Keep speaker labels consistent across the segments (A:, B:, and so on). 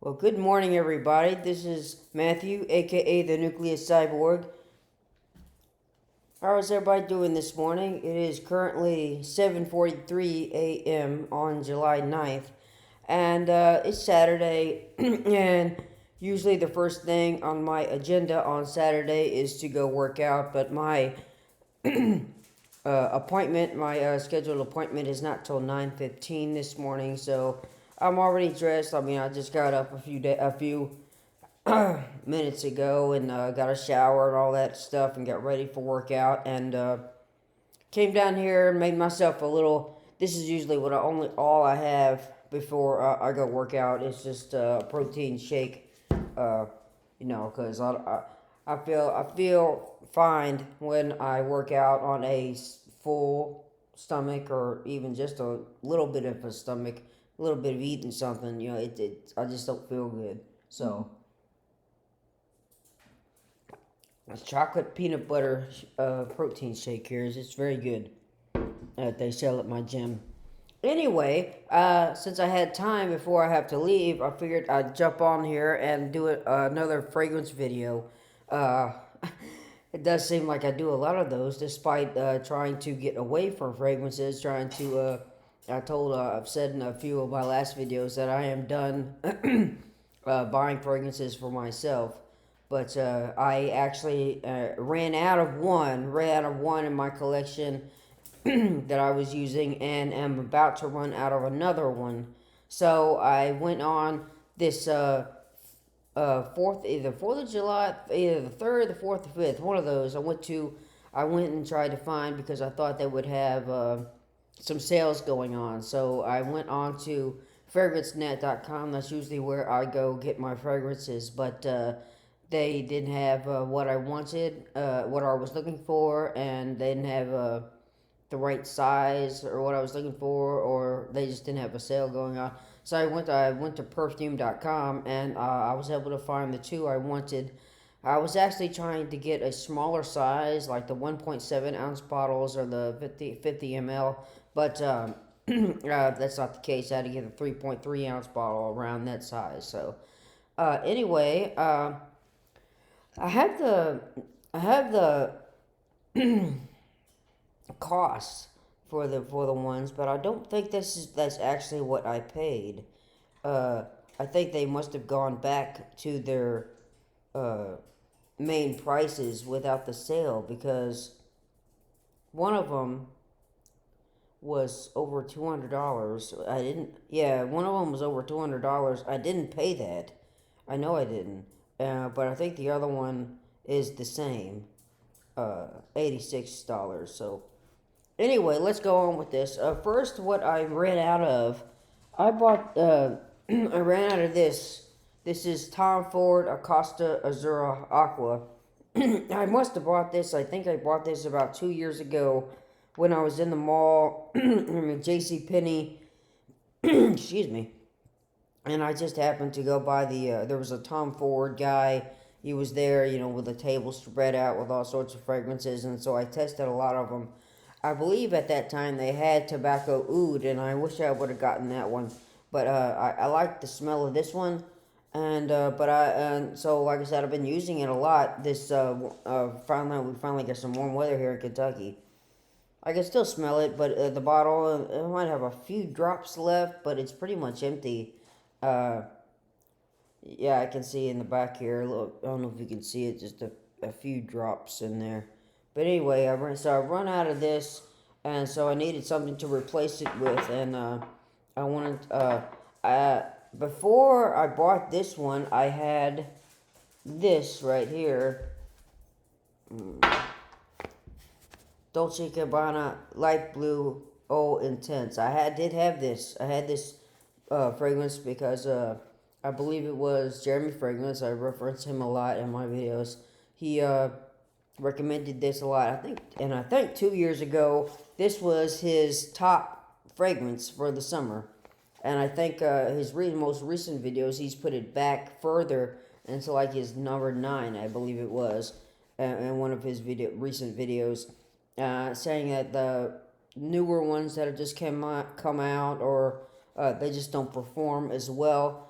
A: Well, good morning, everybody. This is Matthew, aka the Nucleus Cyborg. How is everybody doing this morning? It is currently 7:43 a.m. on July 9th, and it's Saturday. And usually, the first thing on my agenda on Saturday is to go work out, but my my scheduled appointment is not till 9:15 this morning, so I'm already dressed. I mean, I just got up a few minutes ago and got a shower and all that stuff and got ready for workout and came down here and made myself a little. This is usually what all I have before I go work out. It's just a protein shake, because I feel fine when I work out on a full stomach or even just a little bit of a stomach, a little bit of eating something. I just don't feel good. So a chocolate peanut butter protein shake here is it's very good. They sell at my gym. Anyway, since I had time before I have to leave, I figured I'd jump on here and do another fragrance video. Uh, it does seem like I do a lot of those, despite trying to get away from fragrances. I've said in a few of my last videos that I am done buying fragrances for myself. But I actually ran out of one in my collection that I was using, and am about to run out of another one. So I went on this either 4th of July, either the 3rd, the 4th, the 5th, one of those. I went and tried to find because I thought they would have some sales going on. So I went on to fragrancenet.com. That's usually where I go get my fragrances, but they didn't have what I wanted, what I was looking for, and they didn't have the right size or what I was looking for, or they just didn't have a sale going on. So I went to perfume.com, and I was able to find the two I wanted. I was actually trying to get a smaller size, like the 1.7 ounce bottles or the 50 ml, but that's not the case. I had to get a 3.3 ounce bottle around that size. So anyway, I have the costs for the ones, but I don't think that's actually what I paid. Uh, I think they must have gone back to their uh, main prices without the sale, because one of them was over $200. I didn't. Yeah, one of them was over $200. I didn't pay that. I know I didn't. But I think the other one is the same. $86. So anyway, let's go on with this. First, what I ran out of, I bought. I ran out of this. This is Tom Ford Acosta Azura Aqua. I must have bought this. I think I bought this about 2 years ago when I was in the mall, J.C. Penney. Excuse me. And I just happened to go by there was a Tom Ford guy. He was there, with a table spread out with all sorts of fragrances, and so I tested a lot of them. I believe at that time they had tobacco oud, and I wish I would have gotten that one. But I like the smell of this one, and so like I said, I've been using it a lot. We finally got some warm weather here in Kentucky. I can still smell it, but the bottle it might have a few drops left, but it's pretty much empty. Uh, yeah, I can see in the back here. Look, I don't know if you can see it, just a few drops in there. But anyway, I run out of this, and so I needed something to replace it with, and I wanted before I bought this one, I had this right here, Dolce Gabbana Light Blue Oh Intense. Did have this. I had this fragrance because I believe it was Jeremy Fragrance. I reference him a lot in my videos. He recommended this a lot. I think 2 years ago, this was his top fragrance for the summer. And I think his most recent videos, he's put it back further into like his number 9, I believe it was, in one of his recent videos, saying that the newer ones that have just come out, or they just don't perform as well.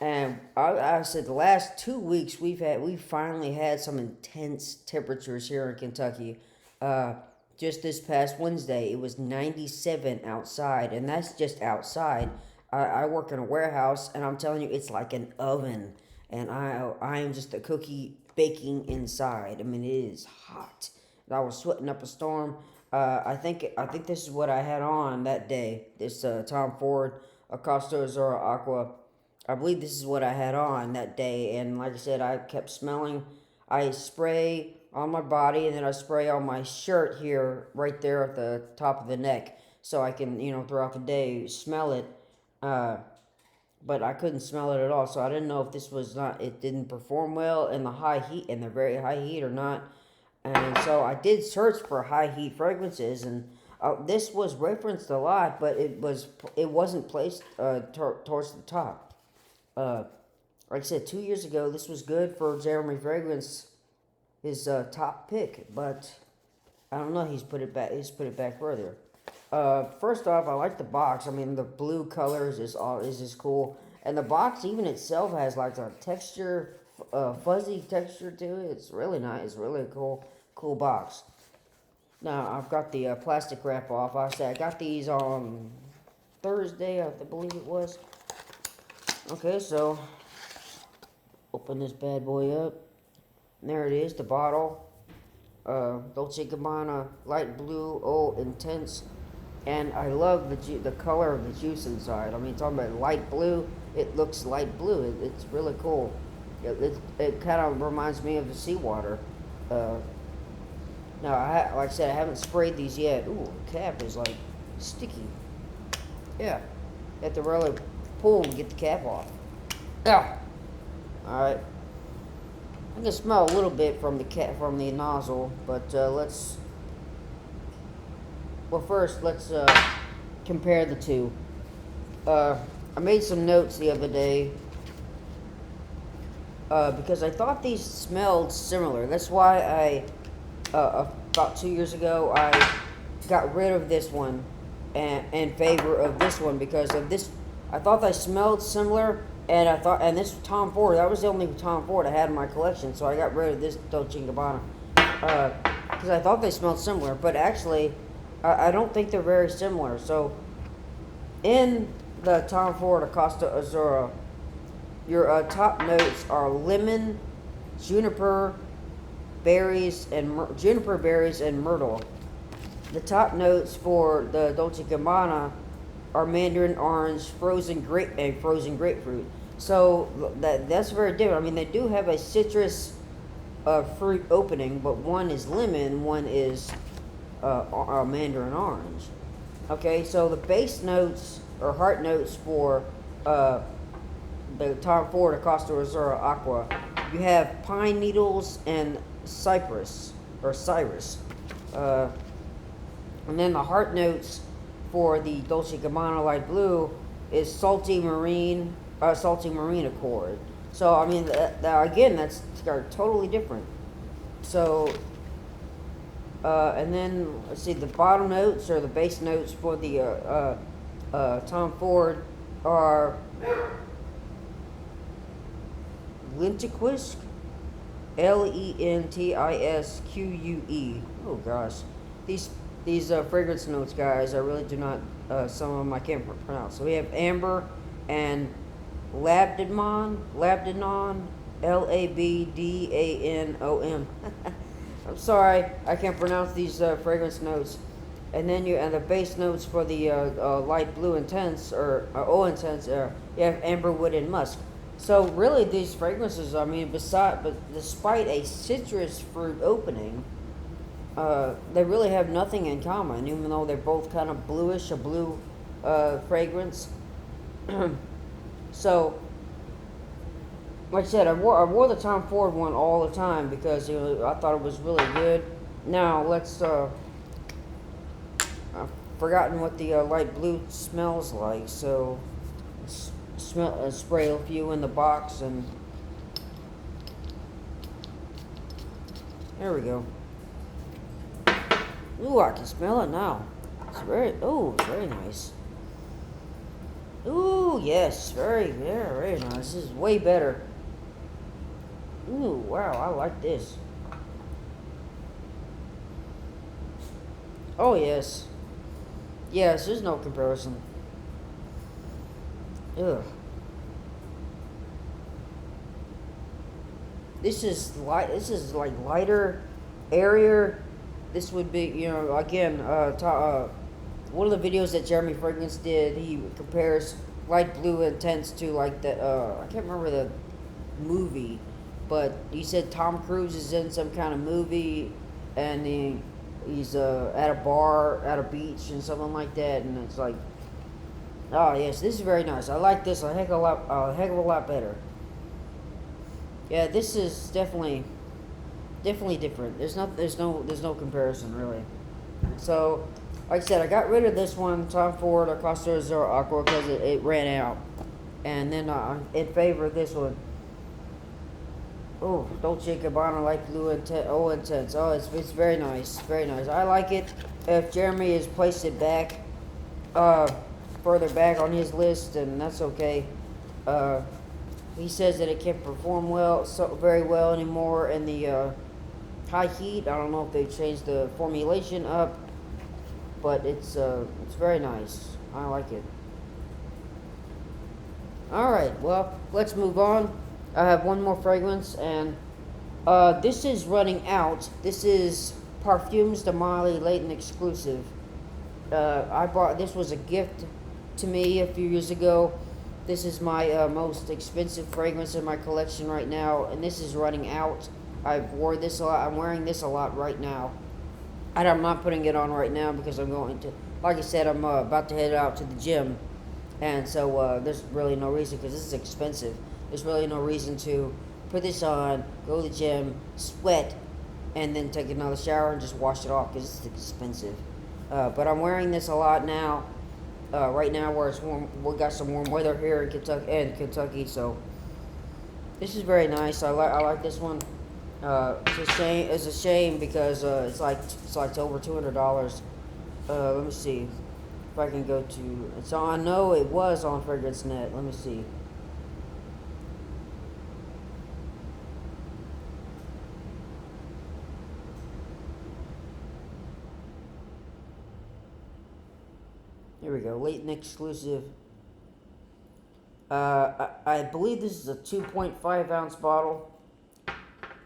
A: And I said the last 2 weeks we finally had some intense temperatures here in Kentucky. Uh, just this past Wednesday, it was 97 outside, and that's just outside. I work in a warehouse, and I'm telling you, it's like an oven, and I am just a cookie baking inside. I mean, it is hot. And I was sweating up a storm. I think this is what I had on that day. This Tom Ford Acosta Azura Aqua. I believe this is what I had on that day, and like I said, I kept smelling. I spray on my body, and then I spray on my shirt here, right there at the top of the neck, so I can, throughout the day smell it. Uh, but I couldn't smell it at all, so I didn't know if this was not. It didn't perform well in the high heat, in the very high heat, or not. And so I did search for high heat fragrances, and this was referenced a lot, but it wasn't placed towards the top. Uh, like I said, 2 years ago, this was good for Jeremy Fragrance, his top pick, but I don't know. He's put it back. He's put it back further. First off, I like the box. I mean, the blue colors is just cool, and the box even itself has like a texture, fuzzy texture to it. It's really nice. It's really a cool box. Now I've got the plastic wrap off. I got these on Thursday, I believe it was. Okay, so open this bad boy up. And there it is, the bottle. Dolce Gabbana light blue, oh intense, and I love the color of the juice inside. I mean, talking about light blue, it looks light blue. It's really cool. It kind of reminds me of the seawater. Uh, Now, like I said, I haven't sprayed these yet. Ooh, the cap is like sticky. Yeah, you have to really pull to get the cap off. Yeah. All right. I can smell a little bit from the nozzle, but let's. Well, first let's compare the two. I made some notes the other day because I thought these smelled similar. That's why about 2 years ago, I got rid of this one in favor of this one because of this. I thought they smelled similar, and this Tom Ford, that was the only Tom Ford I had in my collection, so I got rid of this Dolce & Gabbana because I thought they smelled similar, but actually, I don't think they're very similar. So, in the Tom Ford Acosta Azura, your top notes are lemon, juniper berries, and myrtle. The top notes for the Dolce Gabbana are mandarin orange, frozen grapefruit. So that's very different. I mean, they do have a citrus fruit opening, but one is lemon, one is mandarin orange. Okay, so the base notes or heart notes for the Tom Ford Acosta Azura Aqua, you have pine needles and cypress. And then the heart notes for the Dolce Gabbana Light Blue is salty marine accord. So I mean, again, that's totally different. So, and then let's see, the bottom notes or the base notes for the Tom Ford are lentisque, lentisque. Oh gosh, these fragrance notes, guys, I really do not. Some of them I can't pronounce. So we have amber and labdanon, labdanon. I'm sorry, I can't pronounce these fragrance notes. And then the base notes for the light blue intense or intense. You have amberwood and musk. So really, these fragrances, I mean, despite a citrus fruit opening, they really have nothing in common, even though they're both kind of bluish, a blue fragrance. So, like I said, I wore the Tom Ford one all the time because I thought it was really good. Now let's. I've forgotten what the light blue smells like, so spray a few in the box, and there we go. Ooh, I can smell it now. It's very nice. Ooh, yes, very, very, very nice. This is way better. Ooh, wow, I like this. Oh, yes. Yes, there's no comparison. Ugh. This is light. This is like lighter, airier. This would be, again, one of the videos that Jeremy Fragrance did. He compares light blue intense to like the I can't remember the movie, but he said Tom Cruise is in some kind of movie, and he's at a bar at a beach and something like that, and it's like, oh yes, this is very nice. I like this a heck of a lot better. Yeah, this is definitely different. There's no comparison really. So, like I said, I got rid of this one, Tom Ford Acosta Zero Aqua, because it ran out, and then in favor of this one. Oh, Dolce Gabbana Light Blue Intense. Oh, it's very nice, very nice. I like it. If Jeremy has placed it back, uh, further back on his list, and that's okay. Uh, he says that it can't perform very well anymore in the high heat. I don't know if they've changed the formulation up, but it's very nice. I like it. All right, well, let's move on. I have one more fragrance, and this is running out. This is Parfums de Mali Leighton exclusive. I bought this was a gift to me a few years ago. This is my most expensive fragrance in my collection right now, and this is running out. I've wore this a lot. I'm wearing this a lot right now, and I'm not putting it on right now because I'm going to, like I said, I'm about to head out to the gym, and so there's really no reason because this is expensive. There's really no reason to put this on, go to the gym, sweat, and then take another shower and just wash it off because it's expensive. But I'm wearing this a lot now. Right now, where it's warm, we got some warm weather here in Kentucky, so this is very nice. I like this one. It's a shame. It's a shame because it's like over $200. Let me see if I can go to. It's on. I know it was on Fragrance Net. Let me see. Here we go. Leighton exclusive. I believe this is a 2.5 ounce bottle,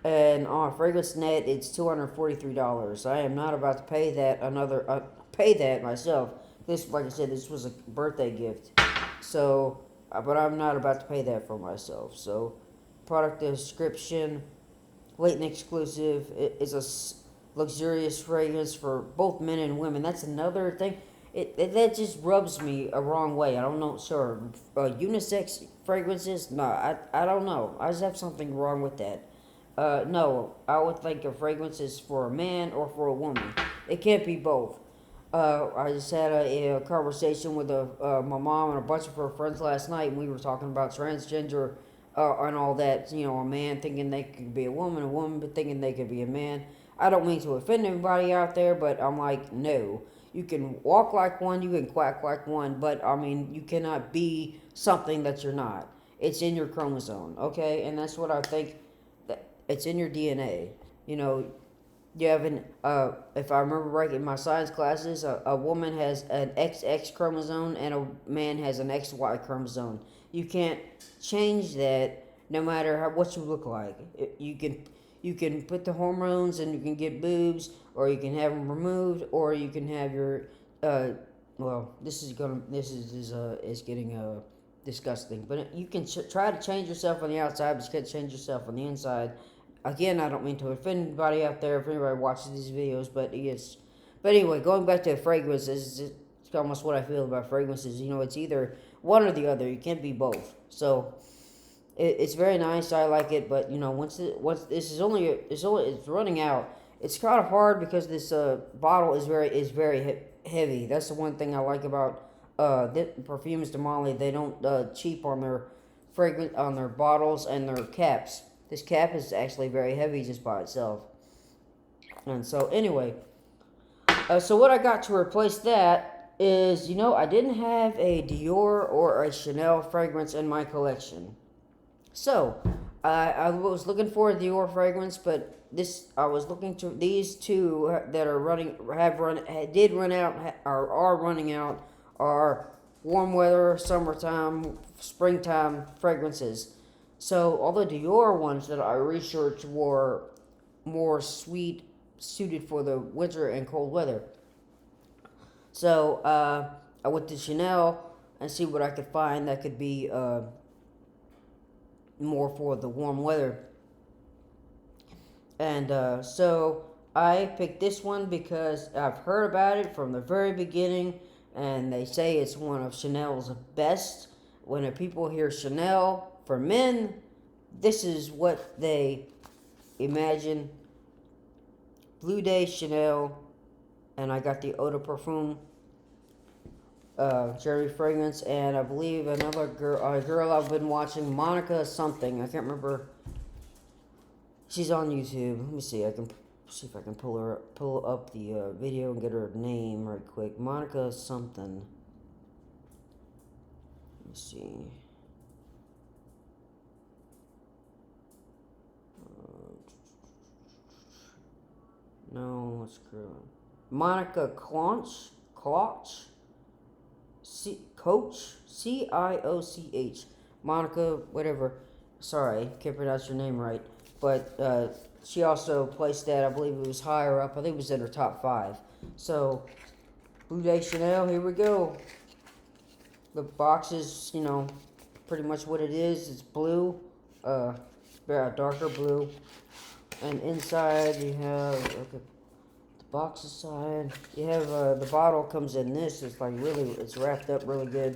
A: and on Fragrance Net it's $243. I am not about to pay that myself. This, like I said, this was a birthday gift, so but I'm not about to pay that for myself. So, product description: Leighton exclusive. It is a luxurious fragrance for both men and women. That's another thing. That just rubs me a wrong way. I don't know, sir. Unisex fragrances? No, I don't know. I just have something wrong with that. No, I would think a fragrance is for a man or for a woman. It can't be both. I just had a conversation with my mom and a bunch of her friends last night, and we were talking about transgender and all that. A man thinking they could be a woman thinking they could be a man. I don't mean to offend anybody out there, but I'm like, no. You can walk like one, you can quack like one, but I mean, you cannot be something that you're not. It's in your chromosome, okay? And that's what I think. That it's in your DNA. You know, you have if I remember right in my science classes, a woman has an XX chromosome and a man has an XY chromosome. You can't change that no matter what you look like. You can put the hormones and you can get boobs, or you can have them removed, or you can have your well, this is getting disgusting. But you can try to change yourself on the outside, but you can't change yourself on the inside. Again, I don't mean to offend anybody out there if anybody watches these videos, but yes. But anyway, going back to fragrances, it's almost what I feel about fragrances. It's either one or the other. You can't be both. So it's very nice. I like it, but once this is it's running out. It's kind of hard because this bottle is very heavy. That's the one thing I like about Perfumes de Mali. They don't cheap on their fragrance on their bottles and their caps. This cap is actually very heavy just by itself. And so anyway, so what I got to replace that is, I didn't have a Dior or a Chanel fragrance in my collection. So, I was looking for a Dior fragrance, but I was looking to these two that are did run out, or are running out, are warm weather, summertime, springtime fragrances. So, all the Dior ones that I researched were more sweet, suited for the winter and cold weather. So, I went to Chanel and see what I could find that could be more for the warm weather. And so I picked this one because I've heard about it from the very beginning, and they say it's one of Chanel's best. When people hear Chanel for men, this is what they imagine. Bleu de Chanel, and I got the Eau de Parfum cherry fragrance, and I believe another girl I've been watching, Monica something. I can't remember. She's on YouTube. Let me see. I can see if I can pull up the video and get her name right quick. Monica something. Let me see. No, let's go. Monica Cloch. Coach, Cioch, Monica, whatever. Sorry, can't pronounce your name right. But she also placed that, I believe it was higher up. I think it was in her top 5. So, Bleu de Chanel, here we go. The box is, pretty much what it is. It's blue, darker blue. And inside you have, box aside, you have the bottle comes in this. It's like it's wrapped up really good.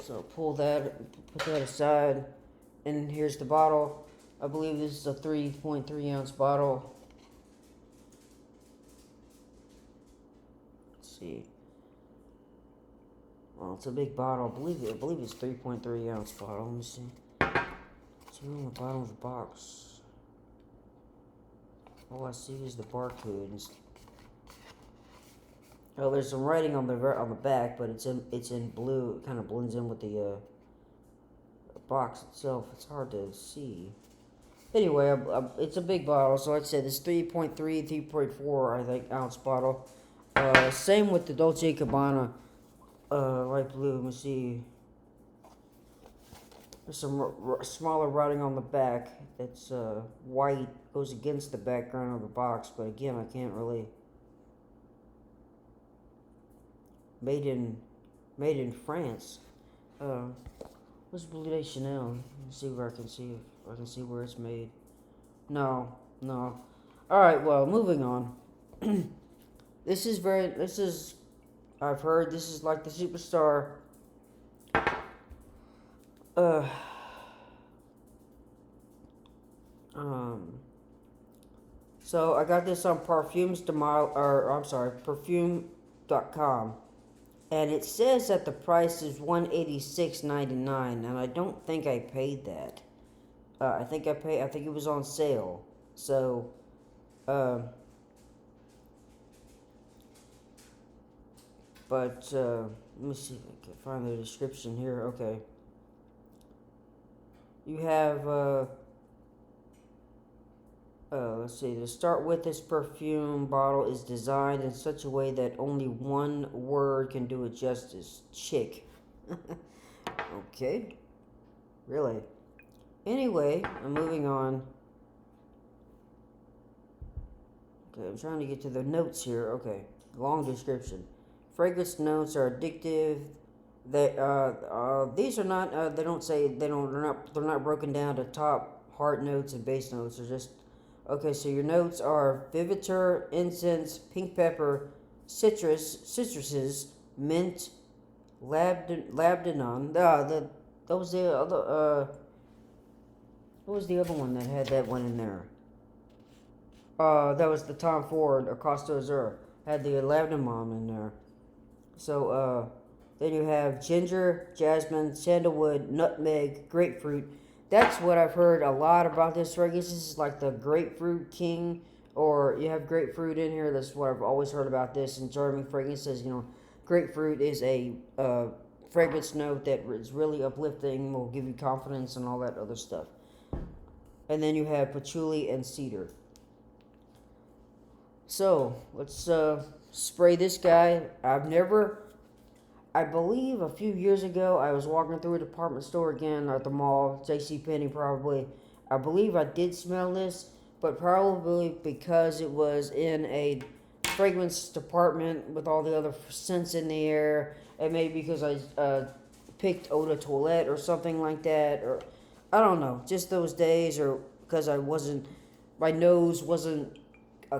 A: So pull that, put that aside, and here's the bottle. I believe this is a 3.3 ounce bottle. Let's see. Well, it's a big bottle. I believe it's 3.3 ounce bottle. Let me see. See on the bottom of the box. All I see is the barcode. Oh, there's some writing on the back, but it's in blue. It kind of blends in with the box itself. It's hard to see. Anyway, it's a big bottle, so I'd say this 3.3, 3.4, I think, ounce bottle. Same with the Dolce Gabbana light blue. Let me see. There's some smaller writing on the back that's white, goes against the background of the box, but again, I can't really. Made in France. What's Bleu de Chanel? Let's see where I can see where it's made. No. All right, well, moving on. I've heard this is like the superstar. So I got this on perfume.com, and it says that the price is $186.99, and I don't think I paid that. I think it was on sale. So, but let me see if I can find the description here. Okay. You have, let's see, to start with, this perfume bottle is designed in such a way that only one word can do it justice. Chick. Okay. Really? Anyway, I'm moving on. Okay, I'm trying to get to the notes here. Okay, long description. Fragrance notes are addictive. These are not. They don't say they don't. They're not broken down to top heart notes and base notes. They're just okay. So your notes are vetiver, incense, pink pepper, citruses, mint, labdanum. That was the other. What was the other one that had that one in there? That was the Tom Ford Acosta Azure. Had the labdanum in there. So then you have ginger, jasmine, sandalwood, nutmeg, grapefruit. That's what I've heard a lot about this fragrance. This is like the grapefruit king or you have grapefruit in here. That's what I've always heard about this. And Jeremy Fragrance says, grapefruit is a fragrance note that is really uplifting, will give you confidence and all that other stuff. And then you have patchouli and cedar. So let's spray this guy. I believe a few years ago, I was walking through a department store again at the mall, JCPenney probably. I believe I did smell this, but probably because it was in a fragrance department with all the other scents in the air, and maybe because I picked eau de toilette or something like that, or I don't know, just those days, or because my nose wasn't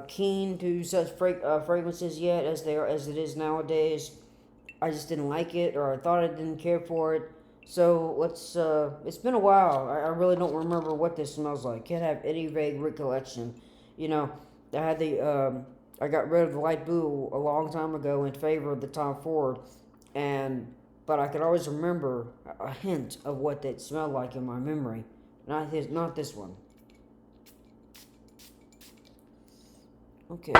A: keen to such fragrances yet as it is nowadays. I just didn't like it, or I thought I didn't care for it. So it's been a while. I really don't remember what this smells like. Can't have any vague recollection. I got rid of the light blue a long time ago in favor of the Tom Ford, but I could always remember a hint of what it smelled like in my memory. Not this one. Okay.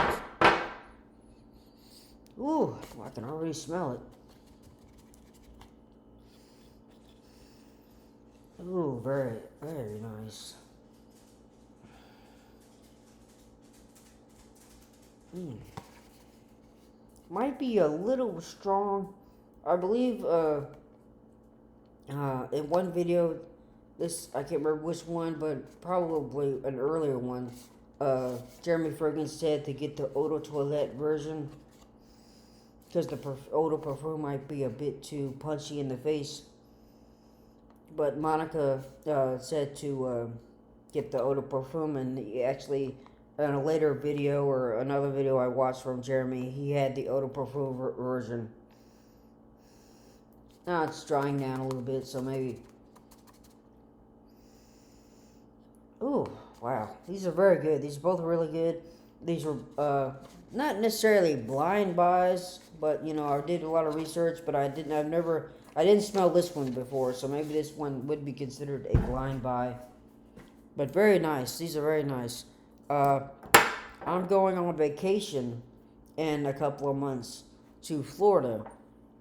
A: Ooh, I can already smell it. Ooh, very, very nice. Might be a little strong. I believe in one video, I can't remember which one, but probably an earlier one, Jeremy Fragrance said to get the eau de toilette version because the eau de parfum might be a bit too punchy in the face. But Monica said to get the eau de parfum, and he actually, in a later video or another video I watched from Jeremy, he had the eau de parfum version. Now it's drying down a little bit, so maybe. Ooh, wow. These are very good. These are both really good. These were not necessarily blind buys, but I did a lot of research, but I didn't smell this one before, so maybe this one would be considered a blind buy. But very nice. These are very nice. I'm going on vacation in a couple of months to Florida,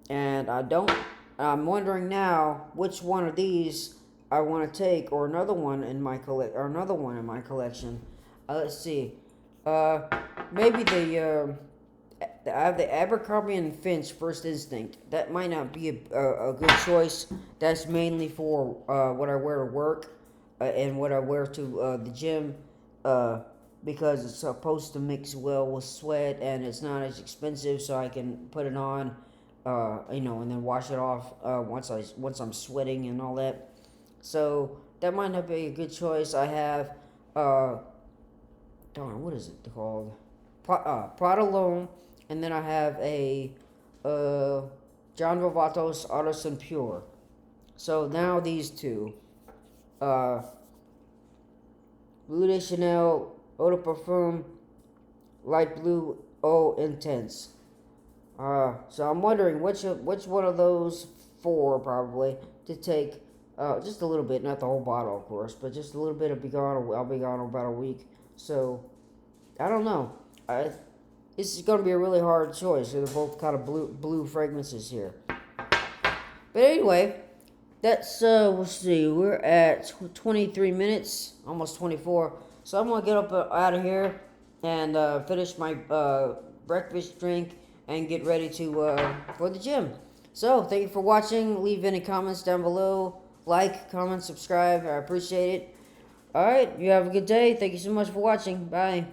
A: and I'm wondering now which one of these I want to take, or another one in my collection. Let's see. Maybe I have the Abercrombie and Finch First Instinct. That might not be a good choice. That's mainly for what I wear to work and what I wear to the gym, because it's supposed to mix well with sweat, and it's not as expensive, so I can put it on, and then wash it off once I'm sweating and all that. So that might not be a good choice. I have what is it called? Prodalone, and then I have a John Vavatos Artisan Pure. So now these two, Bleu de Chanel Eau de Parfum Light Blue Eau Intense. So I'm wondering which one of those four probably to take. Just a little bit, not the whole bottle, of course, but just a little bit. I'll be gone about a week. So I don't know. This is going to be a really hard choice. They're both kind of blue fragrances here. But anyway, that's, we'll see. We're at 23 minutes, almost 24. So I'm going to get up out of here and finish my breakfast drink and get ready to for the gym. So thank you for watching. Leave any comments down below. Like, comment, subscribe. I appreciate it. Alright, you have a good day. Thank you so much for watching. Bye.